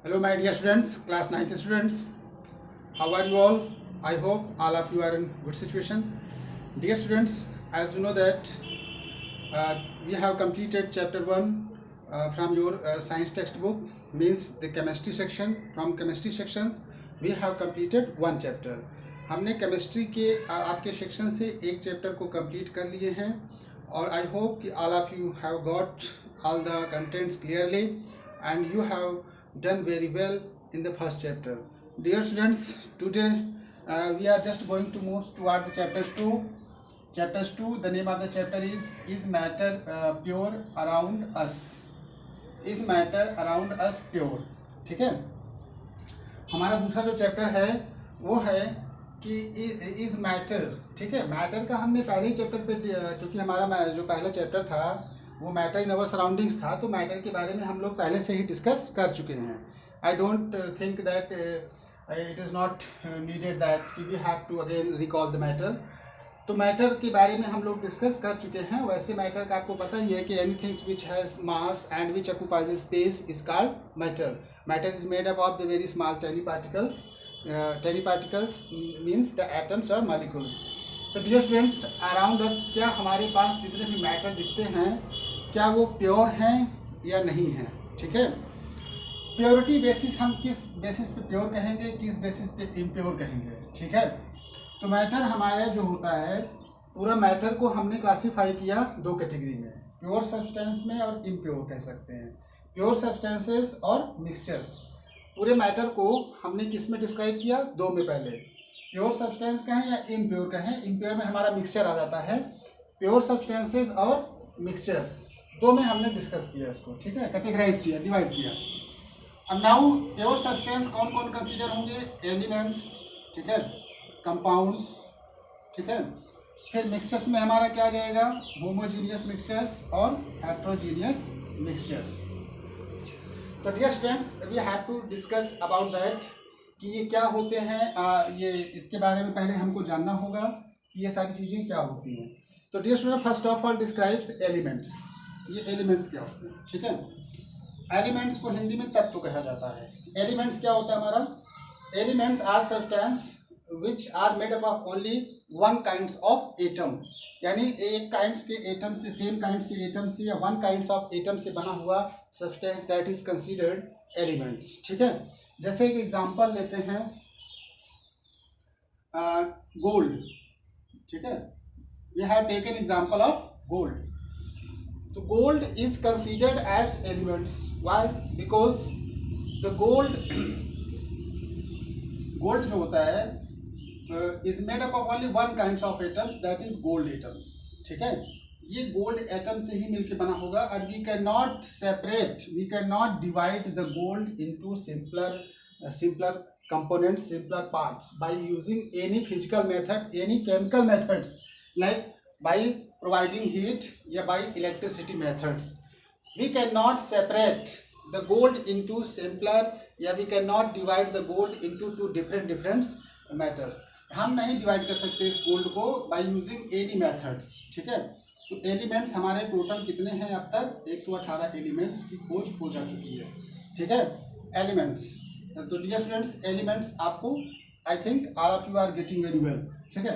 Hello my dear students, class 9th students. How are you all? I hope all of you are in good situation. Dear students, as you know that we have completed chapter 1 from your science textbook, means the chemistry section. From chemistry sections we have completed one chapter. हमने chemistry के आपके section से एक chapter को complete कर लिए हैं और आई होप कि all of you have got all the contents clearly and you have done very well in the first chapter. Dear students, today we are just going to move toward the chapters 2. Chapters 2, the name of the chapter is matter pure around us. Is matter around us pure? ठीक है, हमारा दूसरा जो chapter है वो है कि is matter. ठीक है, मैटर का हमने पहले ही चैप्टर पे, क्योंकि हमारा जो पहला चैप्टर था वो मैटर इन अवर सराउंडिंग्स था, तो मैटर के बारे में हम लोग पहले से ही डिस्कस कर चुके हैं. I don't think that it is not needed that we have to again recall the matter. तो मैटर के बारे में हम लोग डिस्कस कर चुके हैं. वैसे मैटर का आपको पता ही है कि anything which has mass and which occupies space is called matter. Matter is made up of the very small tiny particles. Tiny particles means the atoms और मॉलिक्यूल्स. तो डियर स्टूडेंट्स, अराउंड अस क्या हमारे पास जितने भी matter दिखते हैं क्या वो प्योर हैं या नहीं हैं. ठीक है, प्योरिटी बेसिस हम किस बेसिस पे प्योर कहेंगे, किस बेसिस पे इम्प्योर कहेंगे. ठीक है, तो मैटर हमारा जो होता है, पूरा मैटर को हमने क्लासीफाई किया दो कैटेगरी में, प्योर सब्सटेंस में और इम्प्योर कह सकते हैं. प्योर सब्सटेंसेस और मिक्सचर्स. पूरे मैटर को हमने किस में डिस्क्राइब किया, दो में. पहले प्योर सब्सटेंस कहें या इम्प्योर कहें. इम्प्योर में हमारा मिक्सचर आ जाता है. प्योर सब्सटेंसेस और मिक्सचर्स दो में हमने डिस्कस किया इसको. ठीक है, कैटेगराइज किया, डिवाइड किया. अब नाउ प्योर सब्सटेंस कौन कौन कंसीडर होंगे, एलिमेंट्स. ठीक है, कंपाउंड्स. ठीक है, फिर मिक्सचर्स में हमारा क्या आ जाएगा, होमोजीनियस मिक्सचर्स और हेट्रोजीनियस मिक्सचर्स. तो dear students, we have to discuss about that कि ये क्या होते हैं. ये इसके बारे में पहले हमको जानना होगा कि ये सारी चीज़ें क्या होती हैं. तो dear student, first of all describes elements. ये एलिमेंट्स क्या होते हैं. ठीक है, एलिमेंट्स को हिंदी में तत्व कहा जाता है. एलिमेंट्स क्या होता है हमारा, elements are substance which are made up of only one kinds of atom. यानी एक काइंड्स के एटम से, सेम काइंड्स के एटम से या वन काइंड्स ऑफ एटम से बना हुआ substance, that is considered elements. ठीक है, जैसे एक एग्जांपल लेते हैं, गोल्ड. ठीक है, we have taken example of gold. तो gold is considered as elements. Why? Because the gold जो होता है is made up of only one kind of atoms, that is gold atoms. ठीक है, ये गोल्ड एटम से ही मिलकर बना होगा. और we can not separate, we can not divide the gold into simpler components, simpler parts by using any physical method, any chemical methods, like by providing heat या by electricity methods. We cannot separate the gold into simpler, या we cannot divide the gold into two different methods. हम नहीं divide कर सकते इस gold को by using any methods. ठीक है, तो एलिमेंट्स हमारे टोटल कितने हैं, अब तक 118 एलिमेंट्स की खोज हो जा चुकी है. ठीक है, एलिमेंट्स. तो डियर स्टूडेंट्स, एलिमेंट्स आपको, I think all of you are getting very well. ठीक है,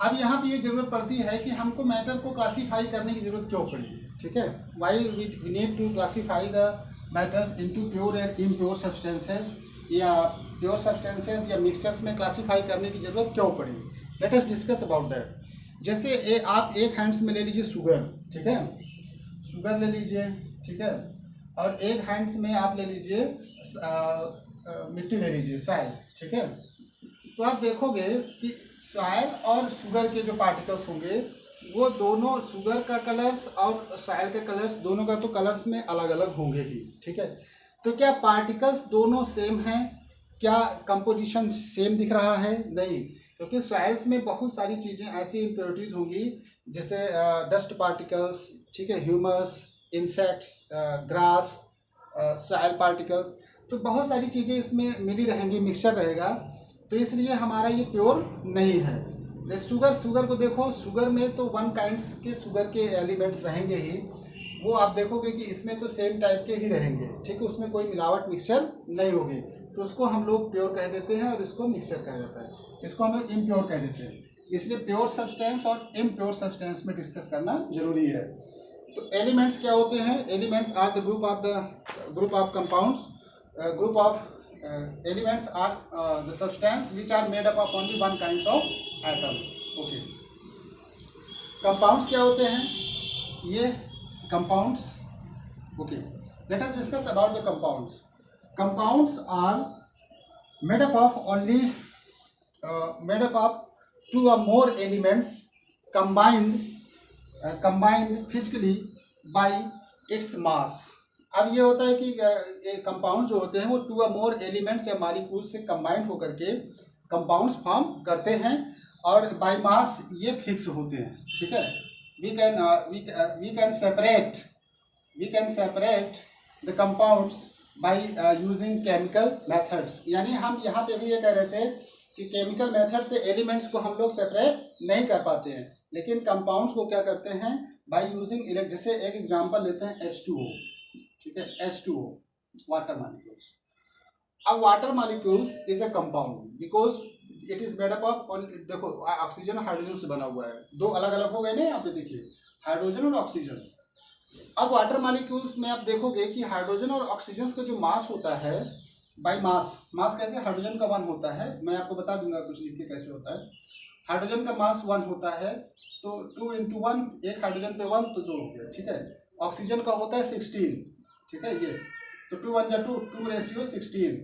अब यहाँ पे ये जरूरत पड़ती है कि हमको मैटर को क्लासीफाई करने की जरूरत क्यों पड़ी. ठीक है, why we need to classify the matters into pure and impure substances, या प्योर सब्सटेंसेस या मिक्सचर्स में क्लासीफाई करने की जरूरत क्यों पड़ी. Let us discuss about that. जैसे आप एक हैंड्स में ले लीजिए शुगर. ठीक है, शुगर ले लीजिए. ठीक है, और एक हैंड्स में आप ले लीजिए मिट्टी ले लीजिए, सॉइल. ठीक है, तो आप देखोगे कि सॉइल और शुगर के जो पार्टिकल्स होंगे वो दोनों, शुगर का कलर्स और सॉइल के कलर्स, दोनों का तो कलर्स में अलग अलग होंगे ही. ठीक है, तो क्या पार्टिकल्स दोनों सेम हैं, क्या कंपोजिशन सेम दिख रहा है, नहीं. क्योंकि सॉइल्स में बहुत सारी चीज़ें ऐसी इम्प्योरिटीज होंगी, जैसे डस्ट पार्टिकल्स. ठीक है, humus, insects, grass, soil particles, तो बहुत सारी चीज़ें इसमें मिली रहेंगी, मिक्सचर रहेगा. तो इसलिए हमारा ये प्योर नहीं है. शुगर को देखो, शुगर में तो वन काइंड्स के शुगर के एलिमेंट्स रहेंगे ही. वो आप देखोगे कि इसमें तो सेम टाइप के ही रहेंगे, ठीक है, उसमें कोई मिलावट मिक्सचर नहीं होगी, तो उसको हम लोग प्योर कह देते हैं और इसको मिक्सचर कहा जाता है, इसको हम लोग इम्प्योर कह देते हैं। इसलिए प्योर सब्सटेंस और इम्प्योर सब्सटेंस में डिस्कस करना जरूरी है। तो एलिमेंट्स क्या होते हैं? Elements are the group of compounds, group of elements are the substance which are made up of only one kinds of atoms. Okay, compounds क्या होते हैं? ये compounds, okay, let us discuss about the compounds. Compounds are made up of only made up of two और more elements combined physically by its mass। अब ये होता है कि कंपाउंड जो होते हैं वो टू और मोर एलिमेंट्स या मॉलिक्यूल्स से कंबाइंड होकर के कंपाउंड्स फॉर्म करते हैं और बाय मास ये फिक्स होते हैं, ठीक है। We can separate the compounds by using chemical methods. यानी हम यहाँ पे भी ये कह रहे थे कि केमिकल मेथड से एलिमेंट्स को हम लोग सेपरेट नहीं कर पाते हैं, लेकिन कंपाउंड्स को क्या करते हैं? बाय यूजिंग जैसे एक एग्जांपल लेते हैं H2O, ठीक है, H2O, वाटर मॉलिक्यूल्स। अब water molecules is a compound because it is made up of, देखो ऑक्सीजन और हाइड्रोजन से बना हुआ है, दो अलग अलग हो गए ना यहाँ पे, देखिए हाइड्रोजन और ऑक्सीजन। अब वाटर मॉलिक्यूल्स में आप देखोगे कि हाइड्रोजन और ऑक्सीजन का जो मास होता है बाय मास कैसे? हाइड्रोजन का 1 होता है, मैं आपको बता दूंगा कुछ लिख के कैसे होता है। हाइड्रोजन का मास 1 होता है, तो 2 into 1, एक हाइड्रोजन पे 1 तो 2 हो गया, ठीक है। ऑक्सीजन का होता है 16, ठीक है, ये तो 2 1 2, 2 रेशियो 16,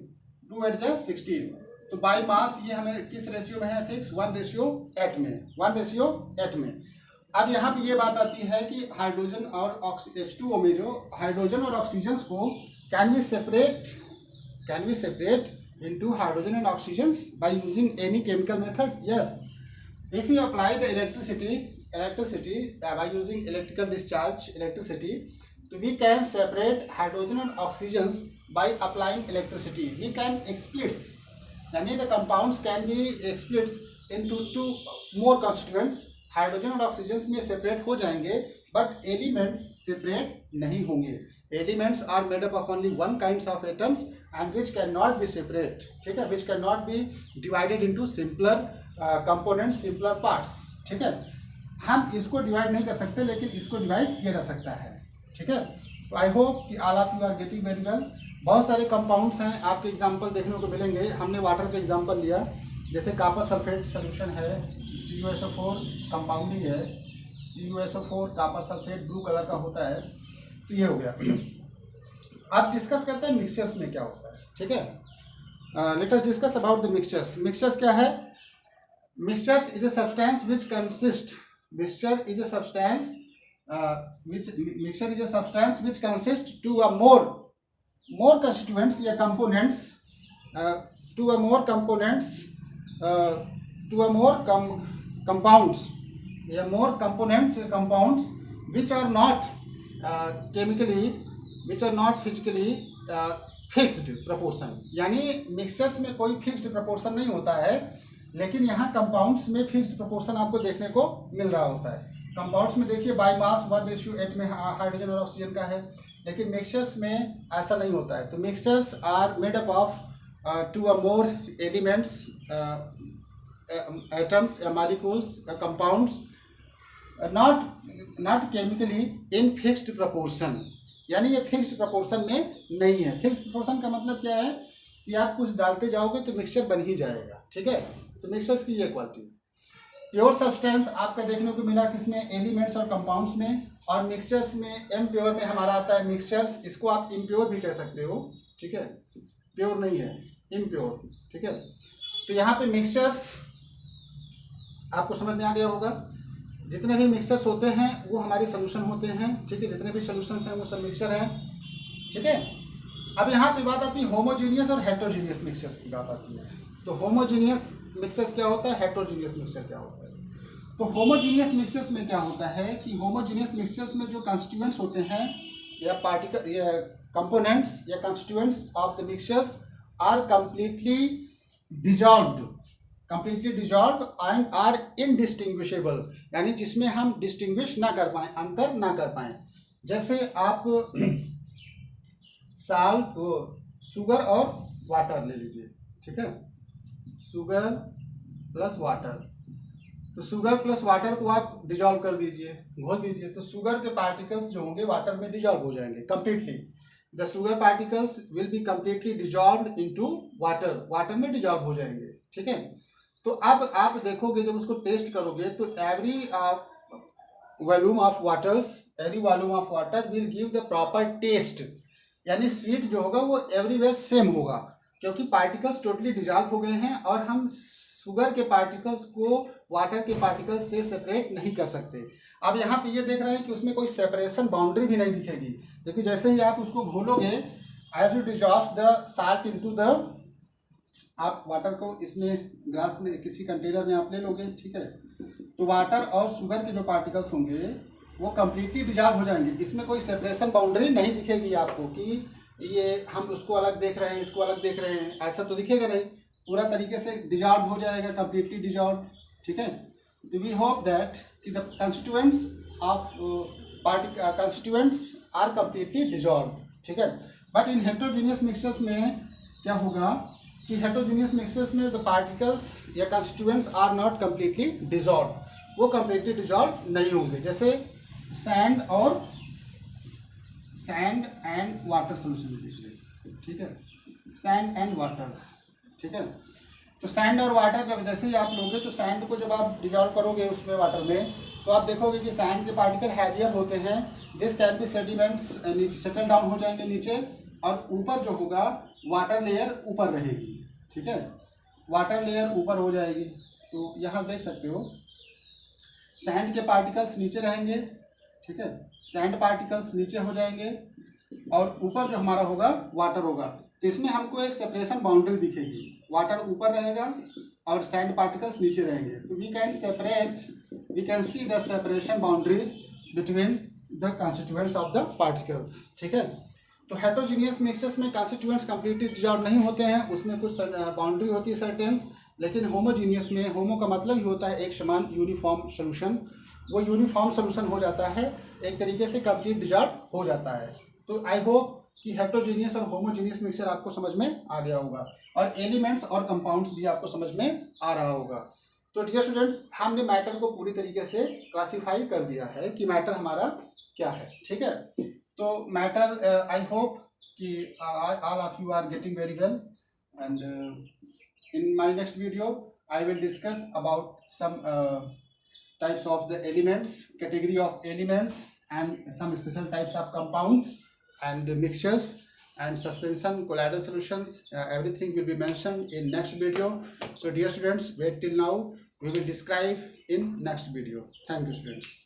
2 8 16। तो बाय मास ये हमें किस रेशियो में है? फिक्स 1:8 में, 1:8 में। अब यहाँ पे ये बात आती है कि हाइड्रोजन और H2O में जो हाइड्रोजन और ऑक्सीजन को can we separate into hydrogen and oxygens by using any chemical methods? Yes. If you apply the electricity by using electrical discharge electricity, so we can separate hydrogen and oxygens by applying electricity. We can split, यानी the compounds can be split into 2 more constituents. Hydrogen और oxygen में separate हो जाएंगे, but elements separate नहीं होंगे। Elements are made up of only one kinds of atoms and which can not be separate, ठीक है, which can not be divided into simpler component, simpler parts, ठीक है। हम इसको डिवाइड नहीं कर सकते, लेकिन इसको डिवाइड किया जा सकता है, ठीक है। तो आई होप कि all of you are getting very well. बहुत सारे कंपाउंड्स हैं, आपके एग्जाम्पल देखने को मिलेंगे। हमने वाटर का एग्जाम्पल लिया, जैसे कॉपर सल्फेट सोल्यूशन है, CuSO4 कंपाउंडिंग है, CuSO4 copper sulphate blue colour का होता है, तो ये हो गया। अब डिस्कस करते हैं मिक्सचर्स में क्या होता है, ठीक है। Let us discuss about the mixtures. Mixtures क्या है? Mixtures is a substance which consist, mixture is a substance which consist to a more constituents या components, to a more compounds या more components compounds which are not chemically, which are not physically fixed proportion। यानी mixtures में कोई fixed proportion नहीं होता है, लेकिन यहाँ कंपाउंड्स में फिक्स्ड प्रोपोर्शन आपको देखने को मिल रहा होता है। कंपाउंड्स में देखिए बाय मास 1:8 में हाइड्रोजन और ऑक्सीजन का है, लेकिन मिक्सचर्स में ऐसा नहीं होता है। तो mixtures are made up of two और more elements, atoms, molecules, compounds, not chemically in fixed proportion। यानी ये फिक्स्ड प्रोपोर्शन में नहीं है। फिक्स्ड प्रोपोर्शन का मतलब क्या है कि आप कुछ डालते जाओगे तो मिक्सचर बन ही जाएगा, ठीक है। तो मिक्सचर्स की ये क्वालिटी। प्योर सब्सटेंस आपका देखने को मिला किसमें? एलिमेंट्स और कंपाउंड्स में। और मिक्सचर्स में इम्प्योर में हमारा आता है मिक्सचर्स, इसको आप इम्प्योर भी कह सकते हो, ठीक है, प्योर नहीं है, इम्प्योर, ठीक है। तो यहाँ पे मिक्सचर्स आपको समझ में आ गया होगा। जितने भी मिक्सचर्स होते हैं वो हमारे सोल्यूशन होते हैं, ठीक है, जितने भी सोल्यूशंस हैं वो सब मिक्सचर हैं, ठीक है। अब यहाँ पे बात आती है होमोजीनियस और हेट्रोजीनियस मिक्सचर्स की बात आती है। तो होमोजीनियस मिक्सचर्स क्या होता है, हेट्रोजीनियस मिक्सचर क्या होता है। तो होमोजीनियस मिक्सचर्स में क्या होता है कि होमोजीनियस मिक्सचर्स में जो कंस्टिट्यूएंट्स होते हैं या पार्टिकल या कंपोनेंट्स या constituents of the mixtures are completely dissolved and are indistinguishable, यानी जिसमें हम डिस्टिंग्विश ना कर पाएं, अंतर ना कर पाएं। जैसे आप शुगर और वाटर ले लीजिए, ठीक है, शुगर प्लस वाटर। तो शुगर प्लस वाटर को आप डिजॉल्व कर दीजिए, घोल दीजिए, तो शुगर के पार्टिकल्स जो होंगे वाटर में डिजॉल्व हो जाएंगे completely. The sugar particles will be completely dissolve into water, water में डिजॉल्व हो जाएंगे, ठीक है। तो अब आप देखोगे जब उसको टेस्ट करोगे तो every volume of water will give the proper taste, यानी स्वीट जो होगा वो एवरीवेयर सेम होगा, क्योंकि पार्टिकल्स टोटली डिजॉल्व हो गए हैं और हम शुगर के पार्टिकल्स को वाटर के पार्टिकल्स से सेपरेट नहीं कर सकते। अब यहाँ पे ये देख रहे हैं कि उसमें कोई सेपरेशन बाउंड्री भी नहीं दिखेगी, क्योंकि जैसे ही आप उसको घोलोगे, as you dissolve the salt into the, आप वाटर को इसमें ग्लास में किसी कंटेनर में आप ले लोगे, ठीक है, तो वाटर और शुगर के जो पार्टिकल्स होंगे वो कंप्लीटली डिजॉल्व हो जाएंगे। इसमें कोई सेपरेशन बाउंड्री नहीं दिखेगी आपको कि ये हम उसको अलग देख रहे हैं, इसको अलग देख रहे हैं, ऐसा तो दिखेगा नहीं, पूरा तरीके से डिजॉल्व हो जाएगा, कंप्लीटली डिजॉल्व, ठीक है। तो वी होप दैट कि the constituents of constituents are completely dissolve, ठीक है। बट इन हेटेरोजेनियस मिक्सचर्स में क्या होगा कि हेटेरोजेनियस मिक्सचर्स में द पार्टिकल्स या constituents are not completely dissolve, वो कंप्लीटली डिजॉल्व नहीं होंगे। जैसे सैंड एंड वाटर सोल्यूशन लीजिए, ठीक है, सैंड एंड वाटर्स, ठीक है। तो सैंड और वाटर जब जैसे ही आप लोगे, तो सैंड को जब आप डिजॉल्व करोगे उसमें वाटर में, तो आप देखोगे कि सैंड के पार्टिकल हैवियर होते हैं, दिस कैन बी सेडिमेंट्स, नीचे सेटल डाउन हो जाएंगे नीचे, और ऊपर जो होगा वाटर लेयर ऊपर रहेगी, ठीक है, वाटर लेयर ऊपर हो जाएगी। तो यहाँ देख सकते हो सैंड के पार्टिकल्स नीचे रहेंगे, ठीक है, सैंड पार्टिकल्स नीचे हो जाएंगे और ऊपर जो हमारा होगा वाटर होगा। तो इसमें हमको एक सेपरेशन बाउंड्री दिखेगी, वाटर ऊपर रहेगा और सैंड पार्टिकल्स नीचे रहेंगे। तो we can see the separation boundaries between the constituents of the particles, ठीक है। तो हेटेरोजेनियस मिक्सचर्स में कंस्टिट्यूएंट्स कंप्लीटली डिजॉल्व नहीं होते हैं, उसमें कुछ बाउंड्री होती है सर्टेन्स, लेकिन होमोजीनियस में, होमो का मतलब ही होता है एक समान, यूनिफॉर्म सोल्यूशन, वो यूनिफॉर्म सोल्यूशन हो जाता है, एक तरीके से कंप्लीट डिजॉल्व हो जाता है। तो आई होप कि हेटेरोजेनियस और होमोजेनियस मिक्सचर आपको समझ में आ गया होगा, और एलिमेंट्स और कंपाउंड्स भी आपको समझ में आ रहा होगा। तो डियर स्टूडेंट्स, हमने मैटर को पूरी तरीके से क्लासीफाई कर दिया है कि मैटर हमारा क्या है, ठीक है। तो मैटर, आई होप कि all of you are getting very well, and in my next video I will discuss about some types of the elements, category of elements, and some special types of compounds and mixtures and suspension, colloidal solutions. Everything will be mentioned in next video. So dear students, wait till now, we will describe in next video. Thank you students.